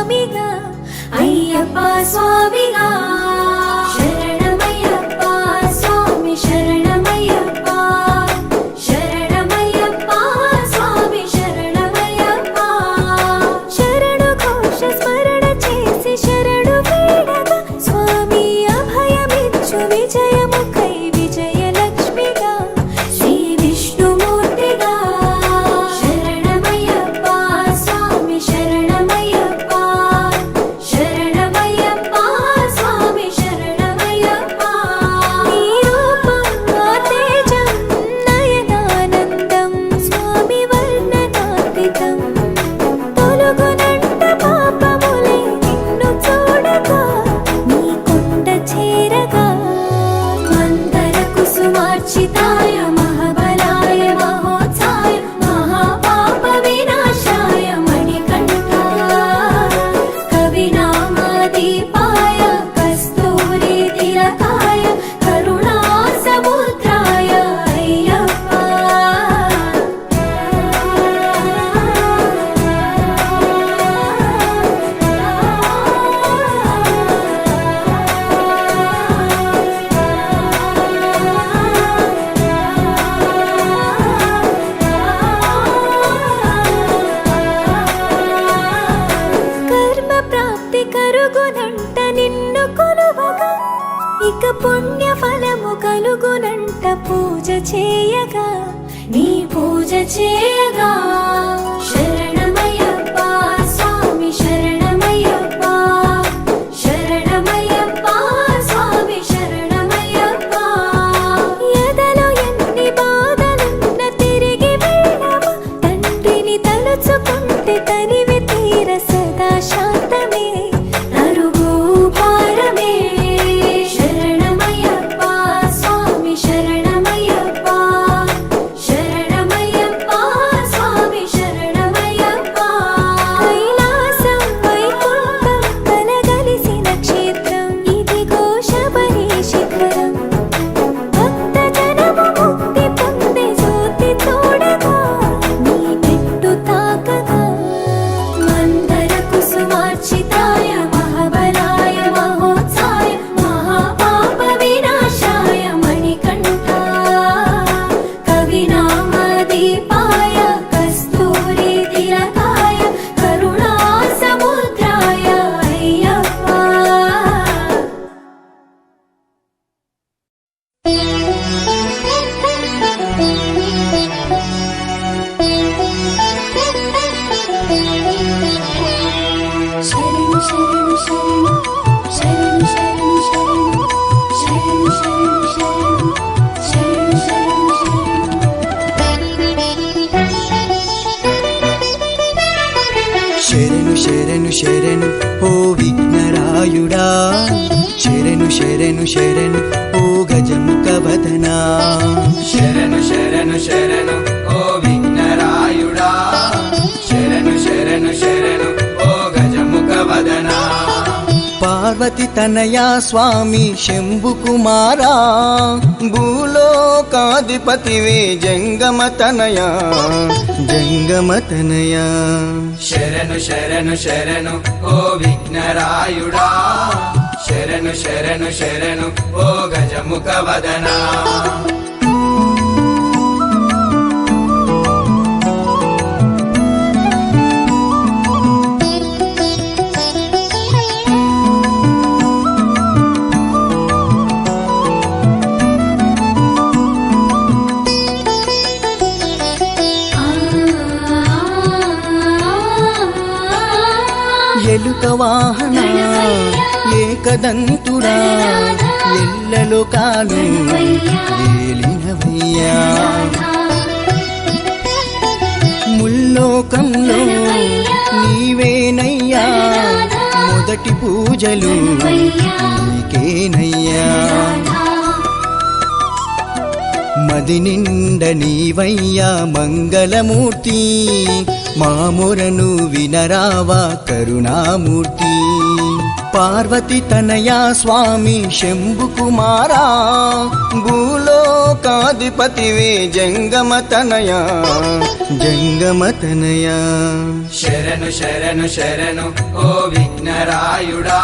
స్వామిగా అయ్యప్ప స్వామిగా శరణమయ్యప్ప స్వామి శరణమయ్యప్ప శరణమయ్యప్ప స్వామి శరణమయ్యప్ప శరణు ఘోష స్మరణ చేసి శరణు వేడగా స్వామి అభయమిచ్చు విజయముకై విజయలక్ష్మిగా శ్రీ విష్ణుమూర్తిగా శరణమయ్యప్ప స్వామి శరణమయ్యప్ప శరణమయ్యప్ప స్వామి శరణమయ్యప్ప నీ రూపం తేజం నయనానందం స్వామి వర్ణనాతీతం తొలగునంట పాపములే నిన్ను చూడగా నీ కొండ చేరగా మందర కుసుమార్చితాయ మహాబలాయ మహోత్సాయ మహాపాప వినాశాయ మణికంఠాయ కవినామదీపాయ కస్తూరి తిలకాయ కరుణా సముద్రాయ అయ్యప్ప కర్మ ప్రాప్తి కరుగునంట నిన్ను కొలువగా ఇక పుణ్య ఫలము కలుగునంట పూజ చేయగా నీ పూజ చేయగా శరణమయ్యప్ప స్వామి శరణమయ్యప్ప శరణమయ్యప్ప స్వామి శరణమయ్యప్ప ఎదలో ఎన్ని బాధలున్న తిరిగి వెళ్ళవా తండ్రిని తలుచుకుంటే తనివి తీర సదా శాంతమే అరుగు పారమే శరణమయ్యప్ప స్వామి శరణమయ్యప్ప శరణమయ్యప్ప స్వామి శరణమయ్యప్ప కైలాసం వైకుంఠం కలగలిసిన క్షేత్రం ఇదిగో శబరి శిఖరం భక్తజనము ముక్తి పొందే జ్యోతి చూడగా నీ పెట్టు తాకగా మందర కుసుమార్చితాయ మహాబలాయ మహోత్సాయ మహాపాప వినాశాయ మణికంఠాయ కవినామదీపాయ కస్తూరి తిలకాయ కరుణా సముద్రాయ అయ్యప్ప శరణు శరణు శరణు శరణు శరణు శరణు శరణు శరణు శరణు శరణు శరణు శరణు శరణు ఓ విఘ్నరాయుడా శరణు శరణు శరణు ఓ గజముఖ వదనా శరణు శరణు శరణు ఓ విఘ్నరాయుడా శరణు శరణు శరణు ఓ గజముఖ వదనా పార్వతి తనయా స్వామి శంభు కుమారా భూలోకాధిపతివే జంగమ తనయా జంగమ తనయా శరణు శరణు శరణు ఓ విఘ్నరాయుడా శరణు శరణు శరణు ఓ గజముఖ వదనా ఎలుక వాహన ఏకదంతుడా ఎల్లలో కాలు ఏలినవయ్యా ముల్లోకంలో నీవేనయ్యా మొదటి పూజలు నీకేనయ్యా మది నిండ నీవయ్యా మంగళమూర్తి మామురను వినరావా కరుణామూర్తి పార్వతి తనయా స్వామి శంభు కుమారా భూలోకాధిపతివే జంగమ తనయా జంగమ తనయా శరణు శరణు శరణు ఓ విఘ్నరాయుడా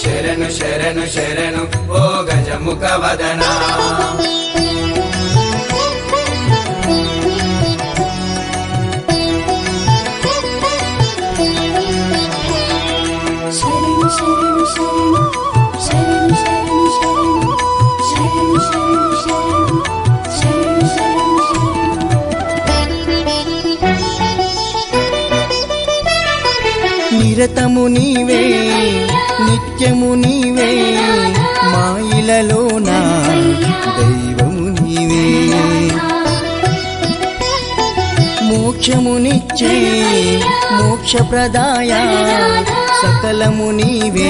శరణు శరణు శరణు ఓ గజముఖ వదనా శరణు శరణు శరణు శరణు శరణు శరణు శరణు శరణు శరణు నిరతము నీవే నిత్యము నీవే మాయిలలోన దైవము నీవే మోక్షమునిచ్చే మోక్షప్రదాయ సకలము నీవే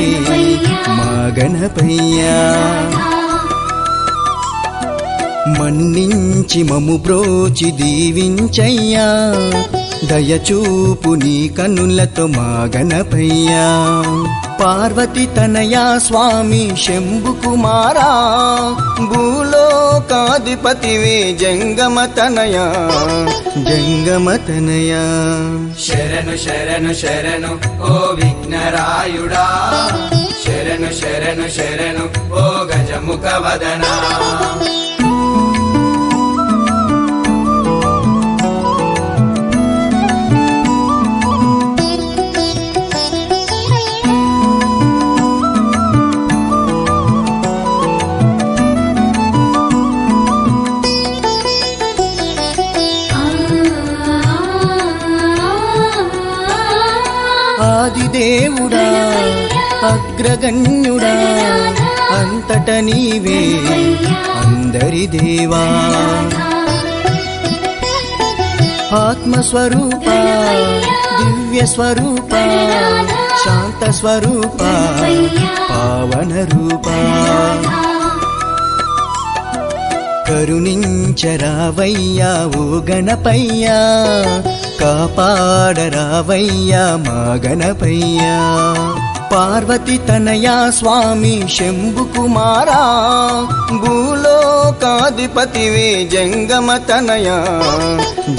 మా గణపయ్యా మన్నించి మము బ్రోచి దీవించయ్యా దయచూపు నీ కన్నులతో మా గణపయ్యా పార్వతి తనయా స్వామి శంభు కుమారా భూలోకాధిపతివే జంగమ తనయా జంగమ తనయా శరణు శరణు శరణు ఓ విఘ్నరాయుడా శరణు శరణు శరణు ఓ గజముఖ వదనా ఆదిదేవుడా అగ్రగణ్యుడా అంతట నీవే అందరి దేవా ఆత్మస్వరూప దివ్య స్వరూప శాంత స్వరూప పావన రూప కరుణించరావయ్యా ఓ గణపయ్యా కాపాడరావయ్యా మా గణపయ్యా పార్వతి తనయా స్వామి శంభు కుమారా భూలోకాధిపతివే జంగమ తనయా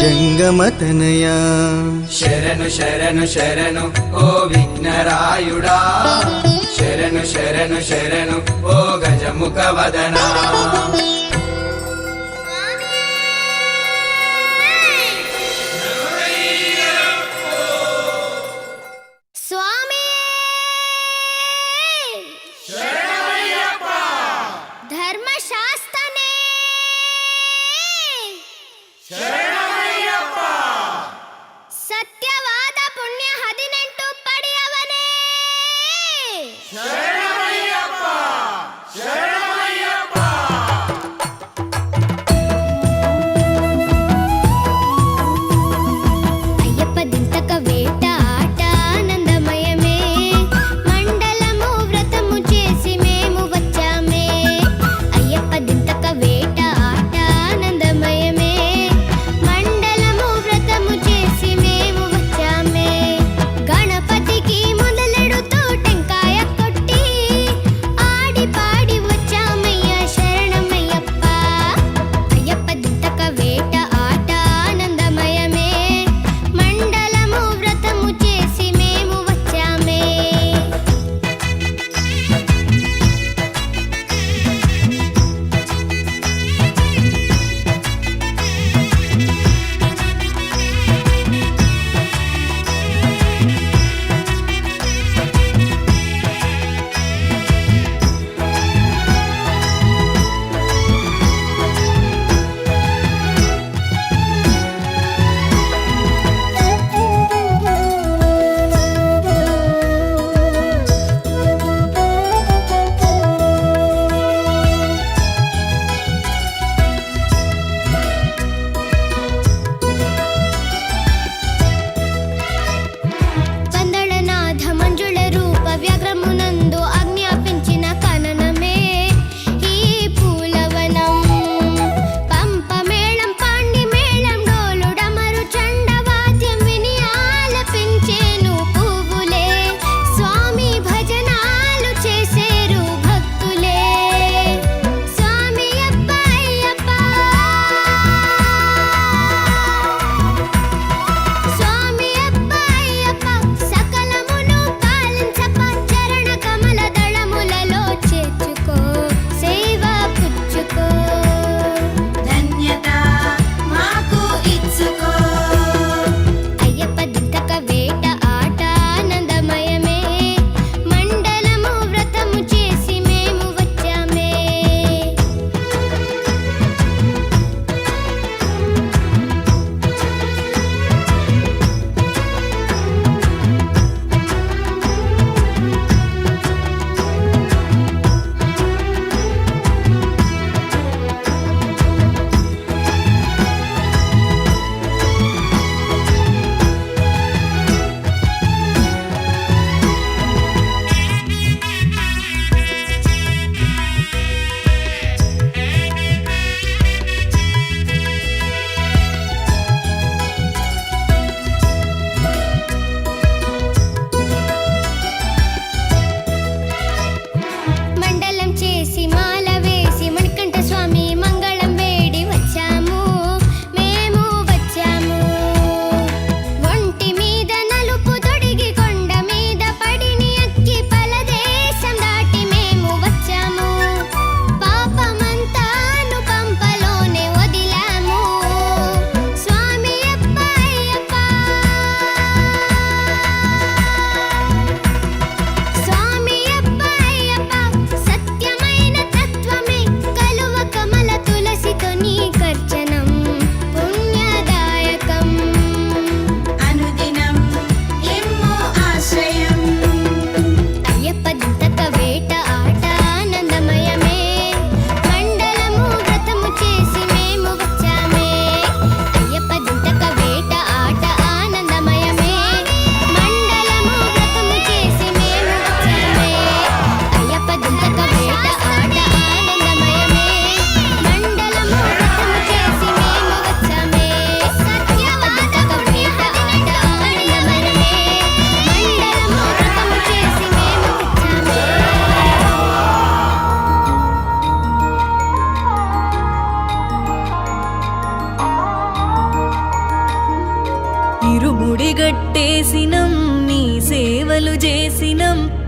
జంగమ తనయా శరణు శరణు శరణు ఓ విఘ్నరాయుడా శరణు శరణు శరణు ఓ గజముఖ వదనా స్వామి ధర్మశాస్త్రనే ಸತ್ಯವಾದ ಪುಣ್ಯ 18 ಪಡೆಯವನೇ అయ్యప్ప దింతక వేట ఆట ఆనందమయమే మండలము వ్రతము చేసి మేము వచ్చామే అయ్యప్ప దింతక వేట ఆట ఆనందమయమే మండలము వ్రతము చేసి మేము వచ్చామే గణపతికి మొదలెడుతూ టెంకాయ కొట్టి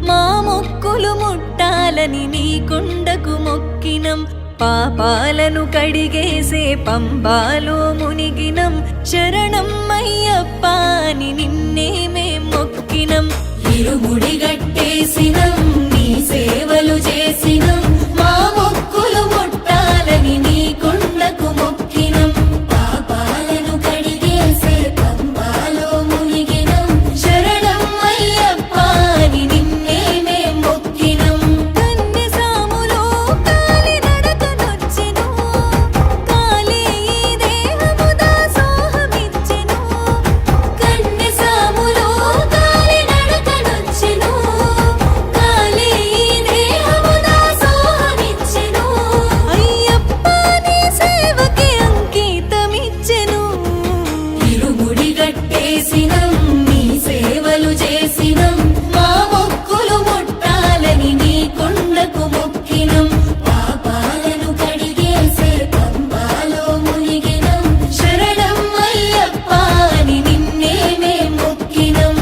మా మొక్కులు ముట్టాలని నీ కొండకు మొక్కినం పాపాలను కడిగేసే పంబాలో మునిగినం శరణం అయ్యప్ప అని నిన్నే మేం మొక్కినం ఇరుముడి గట్టేసినం నీ సేవలు చేసినం మా మొక్కులు ముట్టాలని నీ కొండకు మొక్కినం పాపాలను కడిగేసే పంబాలో మునిగినం శరణం అయ్యప్ప అని నిన్నే మేం మొక్కినం కన్యసాములో కాలి నడకనొచ్చెను కాలే ఈ దేహము దాసోహమిచ్చెను కన్యసాములో కాలి నడకనొచ్చెను కాలే ఈ దేహము దాసోహమిచ్చెను అయ్యప్ప నీ సేవకి అంకితమిచ్చెను ఇరుముడి గట్టేసినం నీ సేవలు చేసినం మా మొక్కులు ముట్టాలని నీ కొండకు మొక్కినం పాపాలను కడిగేసే పంబాలో మునిగినం శరణం అయ్యప్ప అని నిన్నే మేం మొక్కినం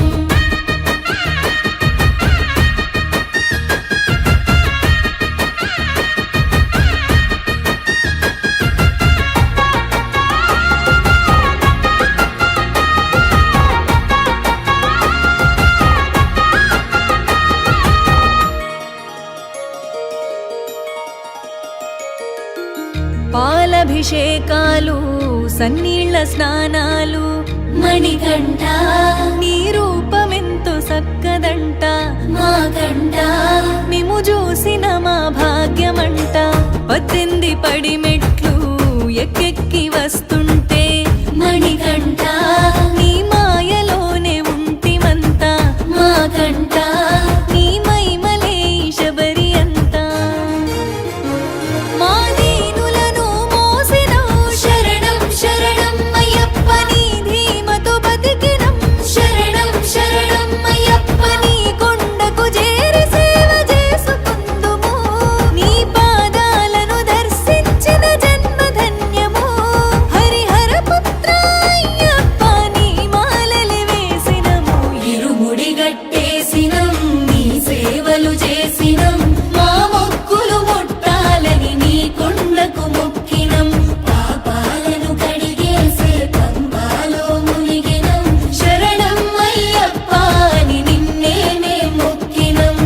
పాలభిషేకాలు సన్నీళ్ల స్నానాలు మణికంఠ నీ రూపమెంతో సక్కదంట మా కంట మేము చూసిన మా భాగ్యమంట 18 పడి మెట్లు ఎక్కెక్కి వస్తుంటే మణికంఠ నీ మాయలోనే ఉంటిమంత మా కంట నీ మైమలే శబరి అంతా మా దీనులను మోసినం శరణం శరణం అయ్యప్ప నీ ధీమతో బతికినం శరణం శరణం అయ్యప్ప నీ కొండకు చేరి సేవ చేసుకుందుము నీ పాదాలను దర్శించిన జన్మ ధన్యము హరిహర పుత్ర అయ్యప్ప నీ మాలలు వేసినము ఇరుముడి గట్టేసినం నీ సేవలు చేసినం మా మొక్కులు ముట్టాలని నీ కొండకు మొక్కినం పాపాలను కడిగేసే పంబాలో మునిగినం శరణం అయ్యప్ప అని నిన్నే మేం మొక్కినం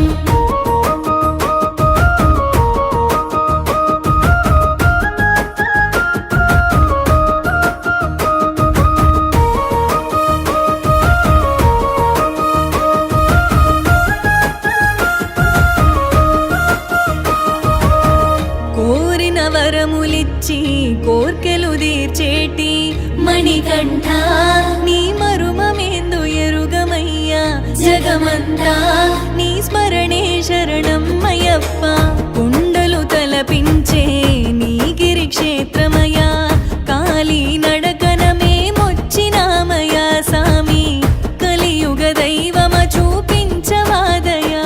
కోరిన వరములిచ్చి కోర్కెలు తీర్చేటి మణికంఠ నీ మరుమమేందు ఎరుగమయ్యా జగమంతా నీ స్మరణే శరణం అయ్యప్ప కుండలు తలపించే నీ గిరి క్షేత్రమయా కాలి నడకన మేమొచ్చినామయా సామి కలియుగ దైవమ చూపించవాదయా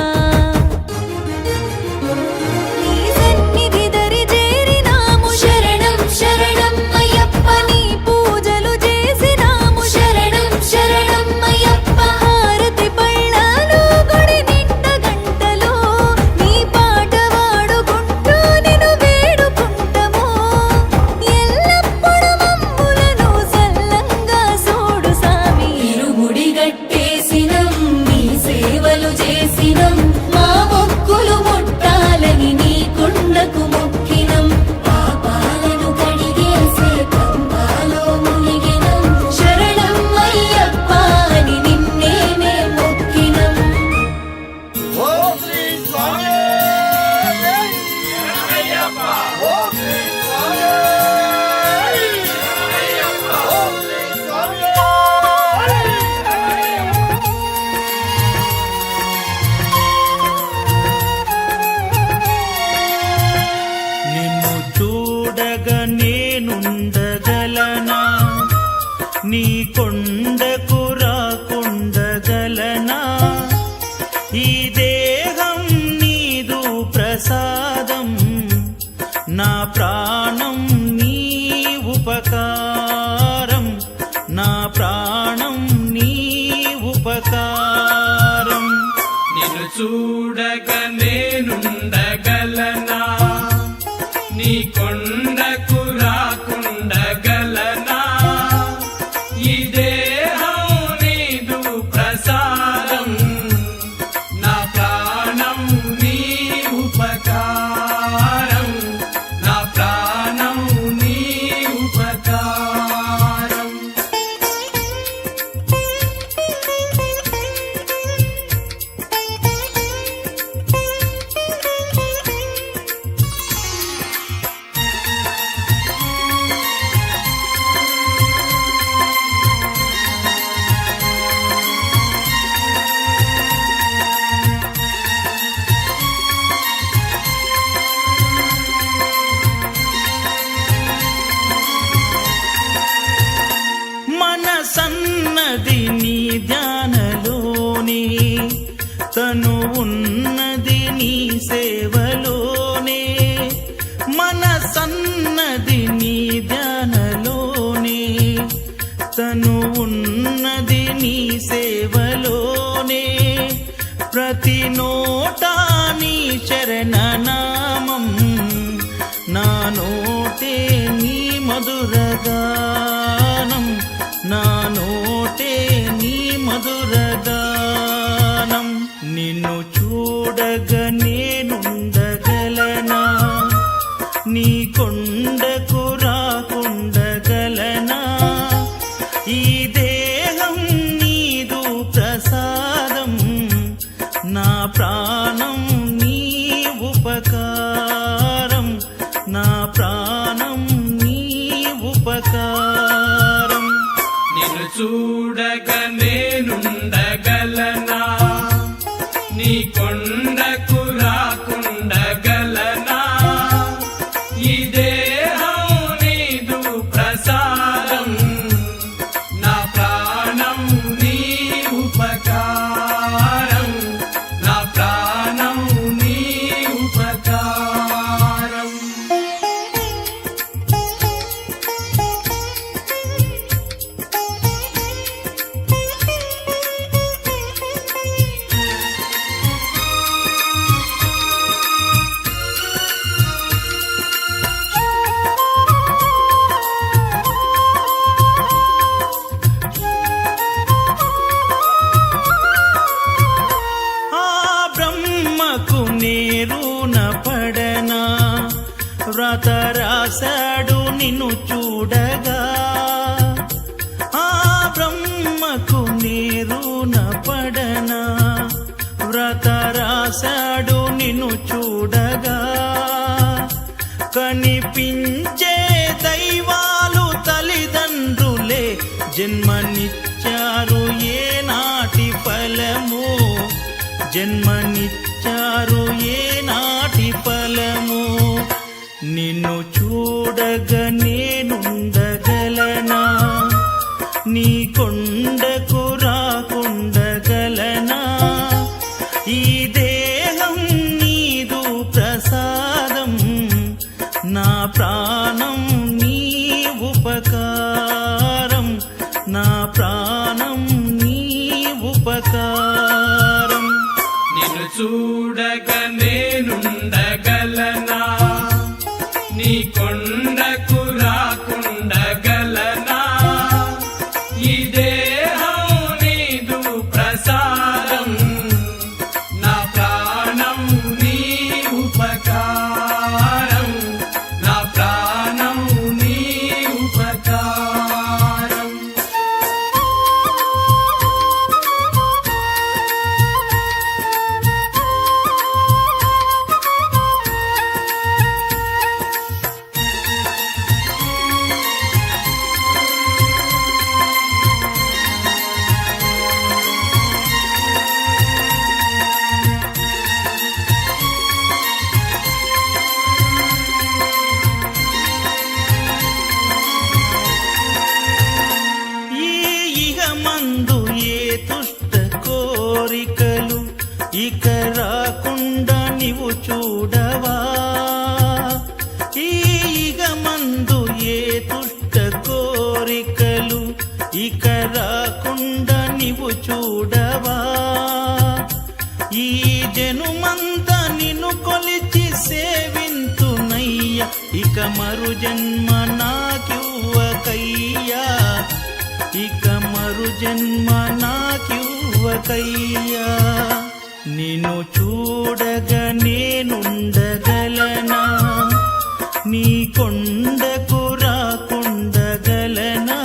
నీ సన్నిధి దరి చేరినాము శరణం శరణం అయ్యప్ప నీ పూజలు చేసినాము శరణం శరణం అయ్యప్ప హారతి పళ్ళాలు గుడి నిండ గంటలు నీ పాట వాడుకుంటూ నిన్ను వేడుకుంటము ఎల్లప్పుడు మమ్ములను సల్లంగా చూడు సామి ఇరుముడి గట్టేసినం నీ సేవలు చేసినం మా మొక్కులు ముట్టాలని నీ కొండకు మొక్కినం పాపాలను కడిగేసే పంబాలో మునిగినం శరణం అయ్యప్ప అని నిన్నే మేం మొక్కినం నిన్ను చూడగ నేనుండగలనా నీ కొండకు రాకుండగలనా ఈ దేహం నీదు ప్రసాదం నా ప్రాణం నీ ఉపకారం నా ప్రాణం నీ ఉపకారం నిన్ను చూడ చూడక నేనుండగలనా నీ కొండకు రాకుండగలనా ఈ దేహం నీదు ప్రసాదం నా ప్రాణం నీ ఉపకారం నా ప్రాణం నీ ఉపకారం మనసన్నది నీ ధ్యానలోనే తను ఉన్నది నీ సేవలోనే మనసన్నది నీ ధ్యానలోనే తను ఉన్నది నీ సేవలోనే ప్రతి నోటా నీ చరణనామం నా నోటే నీ మధురగానం నా నోటే నీ మధురగానం నిన్ను చూడగ నేనుండగలనా నీ కొండకు రాకుండగలనా ఈ దేహం నీదు ప్రసాదం నా ప్రాణం నీ ఉపకారం నా ప్రాణం నీ ఉపకారం నిన్ను చూడక నేనుండగలనా నీ కొండకు రాకుండగలనా ఈ దేహం నీదు ప్రసాదం నా ప్రాణం నీ ఉపకారం నా ప్రాణం నీ ఉపకారం ఆ బ్రహ్మకు నేరున పడనా వ్రత రాశాడు నిన్ను చూడగా ఆ బ్రహ్మకు నేరున పడనా వ్రత రాశాడు నిన్ను చూడగా కనిపించే దైవాలు తల్లిదండ్రులే జన్మనిచ్చారు ఏ నాటి ఫలము జన్మనిచ్చారు ఏ నాటి ఫలము నిన్ను చూడగ నేనుండగలనా నీ కొండకు రాకుండగలనా ఈ దేహం నీదు ప్రసాదం నా ప్రాణం నీ ఉపకారం నా ప్రాణం నీ ఉపకారం నిన్ను చూడక నేనుండగలనా నీ కొండకు రాకుండగలనా ఈ దేహం నీదు ప్రసాదం నా ప్రాణం నీ ఉపకారం నా ప్రాణం నీ ఉపకారం ఇక రాకుండా నీవు చూడవా ఈగ మందు ఏ దుష్ట కోరికలు ఇక రాకుండా నీవు చూడవా ఈ జనుమ ఇక మరు జన్మ నాకివ్వకయ్యా ఇక మరు జన్మ నాకివ్వకయ్యా నిన్ను చూడగా నేనుండగలనా నీ కొండకు రాకుండగలనా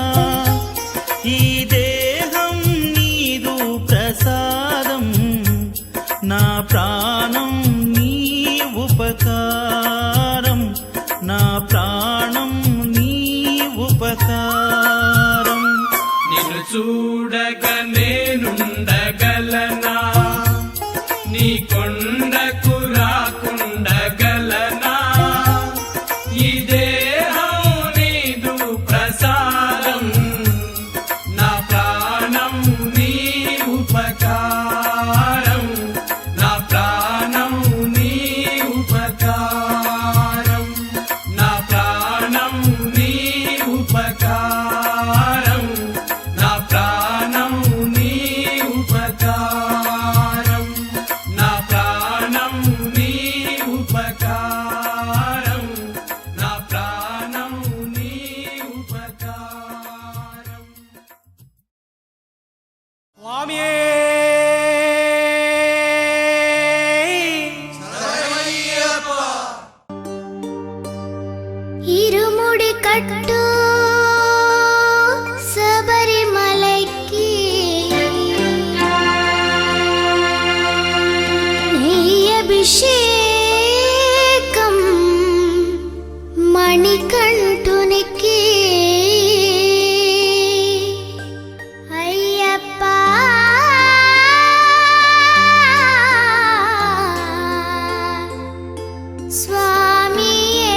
ఈ దేహం నీదు ప్రసాదం నా ప్రాణం నీ ఉపకారం నా ప్రాణం నీ ఉపకారం నిన్ను చూడగా నేనుండగలనా నీ కొండకు రాకుండగలనా ఈ దేహం నీదు ప్రసాదం నా ప్రాణం నీ ఉపకారం నా ప్రాణం నీ ఉపకారం నా ప్రాణం నీ ఉపకారం నా ప్రాణం నీ ఉపకారం నా ప్రాణం నీ ఉపకారం నా ప్రాణం నీ ఉపకారం ఇరుముడి కట్టు శబరిమలైకి నెయ్యభిషేకం మణికంఠునికి అయ్యప్ప స్వామియే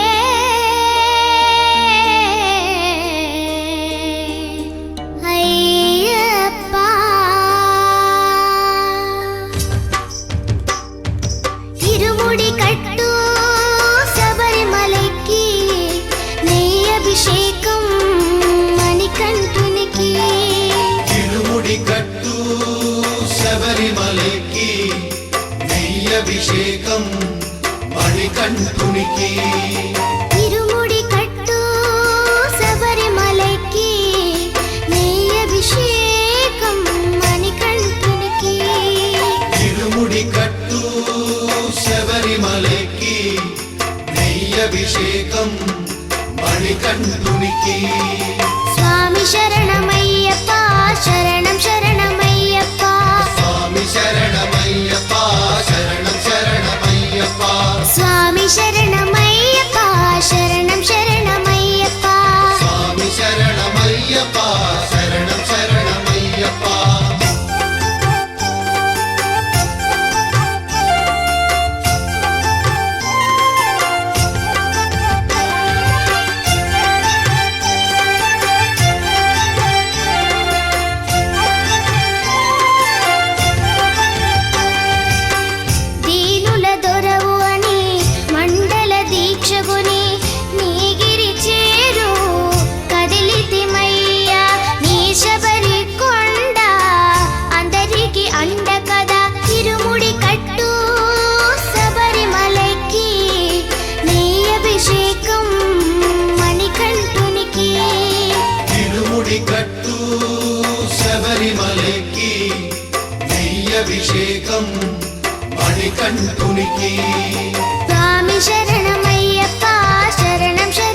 అయ్యప్ప ఇరుముడి కట్టు శబరిమలైకి నెయ్యభిషేకం మణికంఠునికి ఇరుముడి కట్టు శబరిమలకి నెయ్యభిషేకం మణికంఠునికి ఇరుముడి కట్టు శబరిమలైకి నెయ్యభిషేకం మణికంఠునికి ఇరుముడి కట్టు శబరిమలకి నెయ్యభిషేకం మణికంఠునికి స్వామి శరణమయ్యప్ప శరణం శరణమయ్యప్ప స్వామి శరణమయ్యప్ప శరణం శరణమయ్యప్ప స్వామి శరణమయ్యప్ప శరణం శరణమయ్యప్ప స్వామి శరణమయ్యప్ప శరణం శరణమయ్యప్ప దీనుల దొరవు అని మండల దీక్షగుని నీగిరి చేరు కదిలితిమయ్యా నీ శబరి కొండ అందరికి అండ కదా ఇరుముడి కట్టు శబరిమలకి నీ అభిషేకం మణికంఠునికి ఇరుముడి కట్టు శబరిమలకి నెయ్యభిషేకం మణికంఠునికి స్వామి శరణమయ్యప్ప శరణం శరణం